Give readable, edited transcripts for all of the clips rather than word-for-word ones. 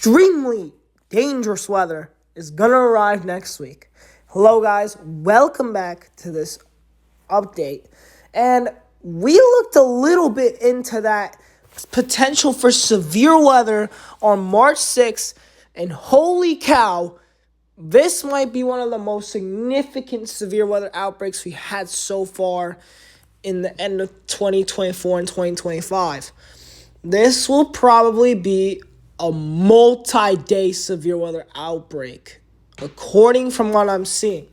extremely dangerous weather is going to arrive next week. Hello, guys. Welcome back to this update. And we looked a little bit into that potential for severe weather on March 6th. And holy cow, this might be one of the most significant severe weather outbreaks we had so far in the end of 2024 and 2025. This will probably be a multi-day severe weather outbreak, according from what I'm seeing.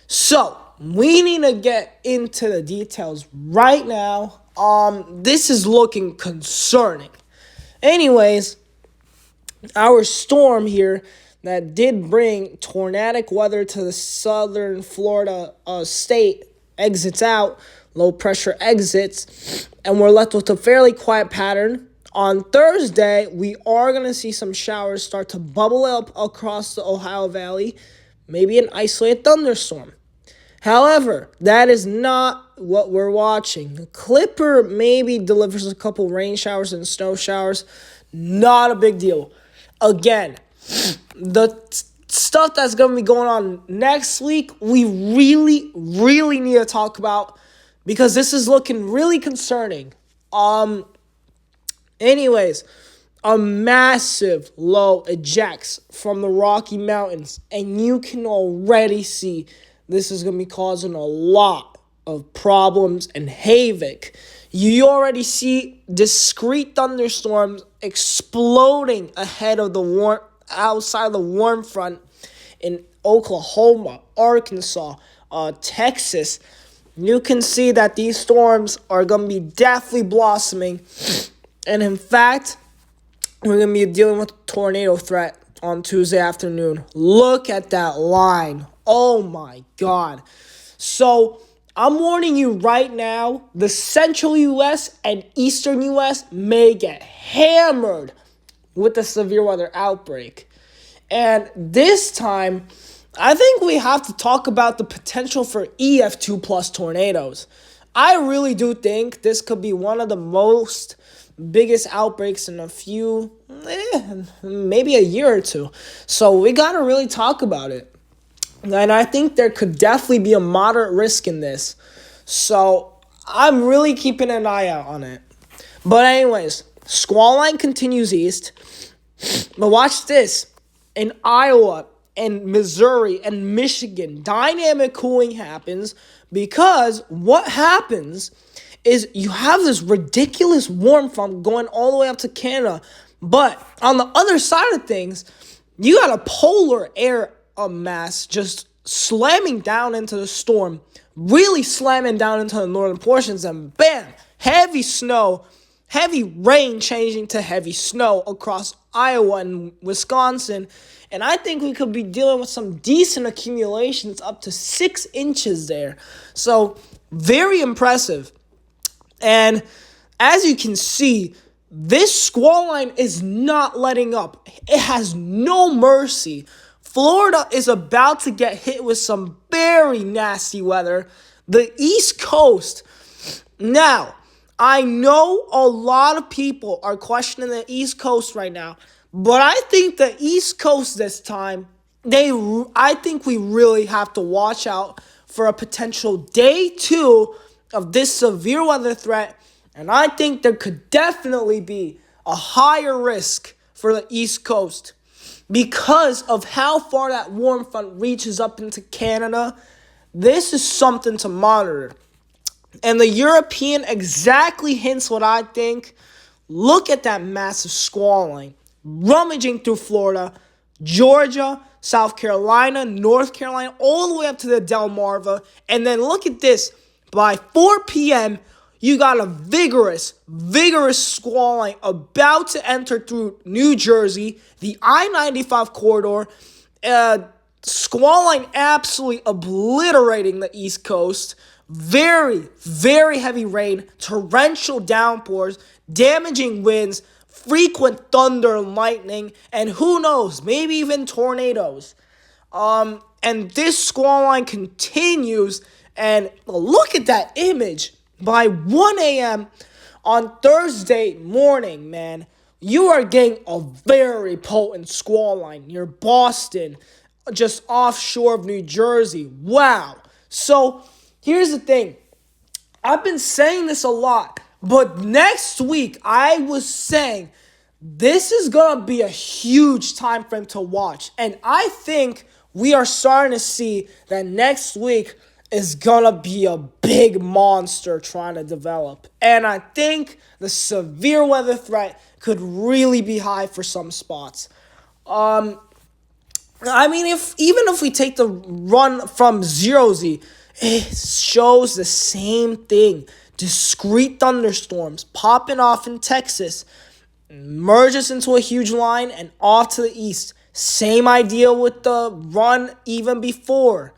So, we need to get into the details right now. This is looking concerning. Anyways, our storm here that did bring tornadic weather to the southern Florida state exits out, low pressure exits, and we're left with a fairly quiet pattern. On Thursday, we are going to see some showers start to bubble up across the Ohio Valley, maybe an isolated thunderstorm. However, that is not what we're watching. The Clipper maybe delivers a couple rain showers and snow showers. Not a big deal. Again, the stuff that's going to be going on next week, we really need to talk about because this is looking really concerning. Anyways, a massive low ejects from the Rocky Mountains, and you can already see this is going to be causing a lot of problems and havoc. You already see discrete thunderstorms exploding ahead of the outside the warm front in Oklahoma, Arkansas, Texas. You can see that these storms are going to be definitely blossoming. And in fact, we're going to be dealing with a tornado threat on Tuesday afternoon. Look at that line. Oh my God. So I'm warning you right now, the central U.S. and eastern U.S. may get hammered with the severe weather outbreak. And this time, I think we have to talk about the potential for EF2 plus tornadoes. I really do think this could be one of the most biggest outbreaks in maybe a year or two. So we got to really talk about it. And I think there could definitely be a moderate risk in this. So I'm really keeping an eye out on it. But anyways, squall line continues east. But watch this. In Iowa and Missouri and Michigan, dynamic cooling happens because what happens is you have this ridiculous warm front going all the way up to Canada. But on the other side of things, you got a polar air mass just slamming down into the storm, really slamming down into the northern portions, and bam, heavy snow, heavy rain changing to heavy snow across Iowa and Wisconsin. And I think we could be dealing with some decent accumulations up to 6 inches there. So very impressive. And as you can see, this squall line is not letting up. It has no mercy. Florida is about to get hit with some very nasty weather. The East Coast. Now, I know a lot of people are questioning the East Coast right now, but I think the East Coast this time, I think we really have to watch out for a potential day 2 of this severe weather threat, and I think there could definitely be a higher risk for the East Coast because of how far that warm front reaches up into Canada. This is something to monitor. And the European exactly hints what I think. Look at that massive squall line rummaging through Florida, Georgia, South Carolina, North Carolina, all the way up to the Delmarva. And then look at this. By 4 p.m., you got a vigorous squall line about to enter through New Jersey, the I-95 corridor. Squall line absolutely obliterating the East Coast. Very heavy rain, torrential downpours, damaging winds, frequent thunder and lightning, and who knows, maybe even tornadoes. And this squall line continues. And look at that image. By 1 a.m. on Thursday morning, man, you are getting a very potent squall line near Boston, just offshore of New Jersey. Wow. So here's the thing. I've been saying this a lot, but next week I was saying this is going to be a huge time frame to watch. And I think we are starting to see that next week is going to be a big monster trying to develop. And I think the severe weather threat could really be high for some spots. I mean, even if we take the run from 0Z, it shows the same thing. Discrete thunderstorms popping off in Texas, merges into a huge line and off to the east. Same idea with the run even before.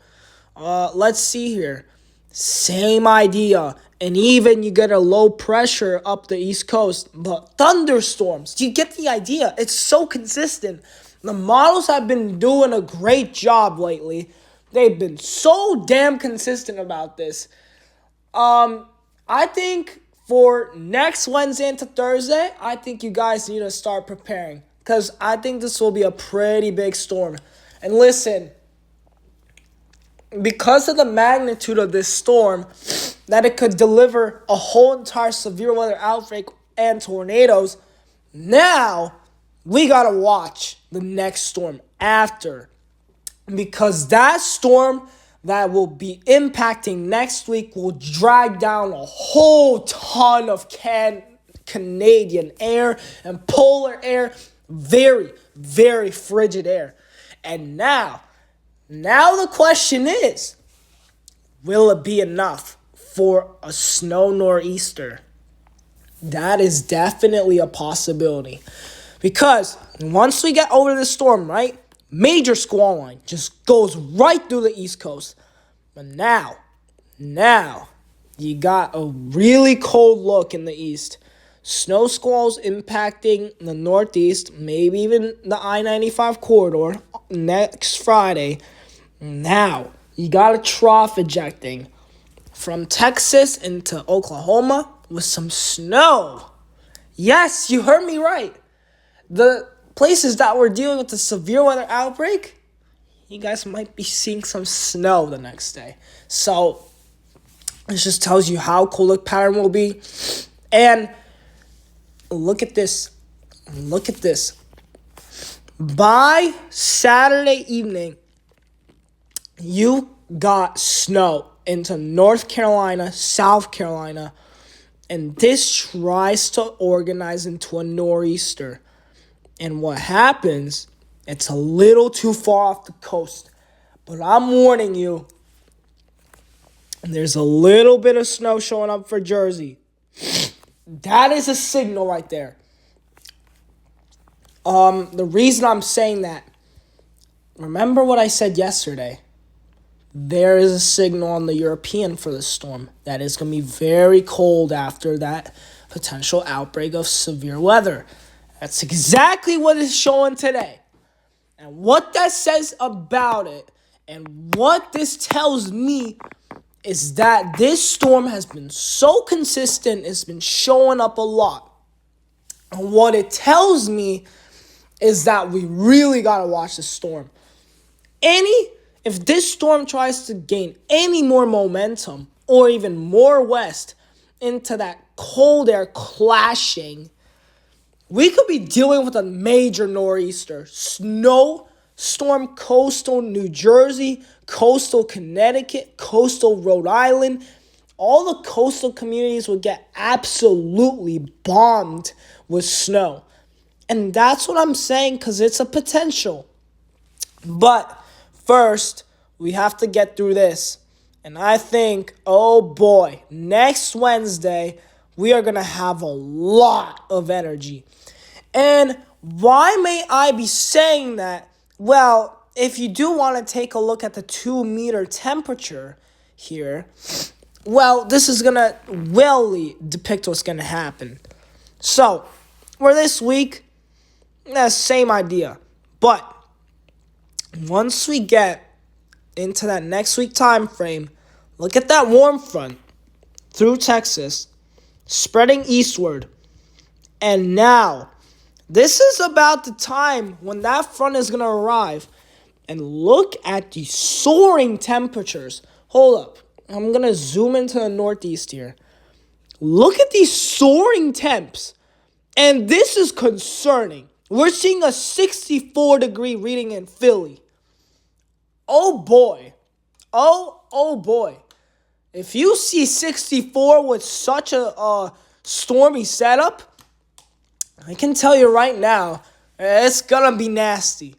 Let's see here. Same idea. And even you get a low pressure up the East Coast. But thunderstorms, do you get the idea? It's so consistent. The models have been doing a great job lately. They've been so damn consistent about this. I think for next Wednesday into Thursday, I think you guys need to start preparing. Because I think this will be a pretty big storm. And listen, because of the magnitude of this storm, that it could deliver a whole entire severe weather outbreak and tornadoes, now we gotta watch the next storm after. Because that storm that will be impacting next week will drag down a whole ton of Canadian air and polar air, very, very frigid air. And now the question is, will it be enough for a snow nor'easter? That is definitely a possibility. Because once we get over this storm, right, major squall line just goes right through the East Coast. But now, you got a really cold look in the east. Snow squalls impacting the Northeast, maybe even the I-95 corridor next Friday. Now, you got a trough ejecting from Texas into Oklahoma with some snow. Yes, you heard me right. The places that were dealing with the severe weather outbreak, you guys might be seeing some snow the next day. So, this just tells you how cold the pattern will be. And look at this. By Saturday evening, you got snow into North Carolina, South Carolina, and this tries to organize into a nor'easter. And what happens, it's a little too far off the coast. But I'm warning you, there's a little bit of snow showing up for Jersey. That is a signal right there. The reason I'm saying that, remember what I said yesterday. There is a signal on the European for the storm that is going to be very cold after that potential outbreak of severe weather. That's exactly what it's showing today. And what that says about it and what this tells me is that this storm has been so consistent, it's been showing up a lot. And what it tells me is that we really got to watch the storm. If this storm tries to gain any more momentum or even more west into that cold air clashing, we could be dealing with a major nor'easter. Snowstorm coastal New Jersey, coastal Connecticut, coastal Rhode Island. All the coastal communities would get absolutely bombed with snow. And that's what I'm saying because it's a potential. But first, we have to get through this. And I think, oh boy, next Wednesday, we are going to have a lot of energy. And why may I be saying that? Well, if you do want to take a look at the 2-meter temperature here, well, this is going to really depict what's going to happen. So, for this week, same idea. But once we get into that next week time frame, look at that warm front through Texas, spreading eastward. And now, This is about the time when that front is going to arrive. And look at the soaring temperatures. Hold up. I'm going to zoom into the northeast here. Look at these soaring temps. And this is concerning. We're seeing a 64-degree reading in Philly. Oh boy. Oh boy. If you see 64 with such a stormy setup, I can tell you right now, it's going to be nasty.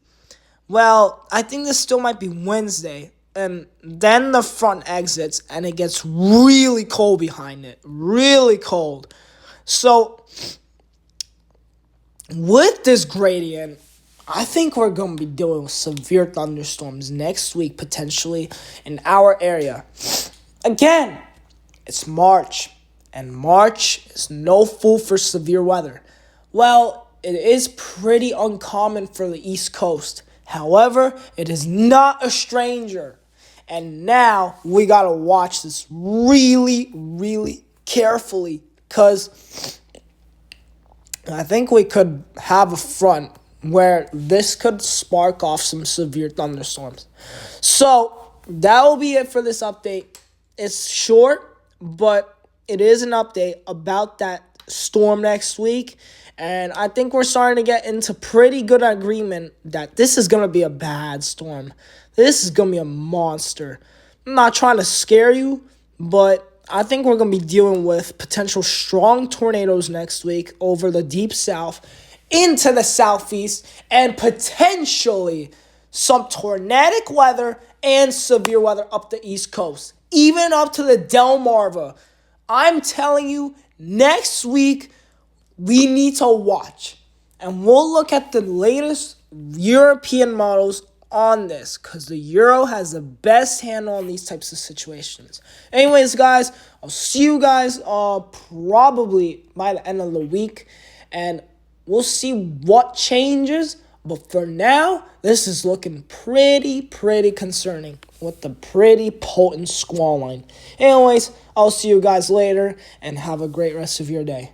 Well, I think this still might be Wednesday. And then the front exits and it gets really cold behind it. Really cold. So, with this gradient, I think we're going to be dealing with severe thunderstorms next week, potentially, in our area. Again, it's March. And March is no fool for severe weather. Well, it is pretty uncommon for the East Coast. However, it is not a stranger. And now we got to watch this really, really carefully. Because I think we could have a front where this could spark off some severe thunderstorms. So that will be it for this update. It's short, but it is an update about that storm next week. And I think we're starting to get into pretty good agreement that this is going to be a bad storm. This is going to be a monster. I'm not trying to scare you, but I think we're going to be dealing with potential strong tornadoes next week over the deep south into the southeast and potentially some tornadic weather and severe weather up the East Coast, even up to the Delmarva. I'm telling you, next week, we need to watch. And we'll look at the latest European models on this because the Euro has the best handle on these types of situations. Anyways, guys, I'll see you guys probably by the end of the week. And we'll see what changes. But for now, this is looking pretty concerning with the pretty potent squall line. Anyways, I'll see you guys later and have a great rest of your day.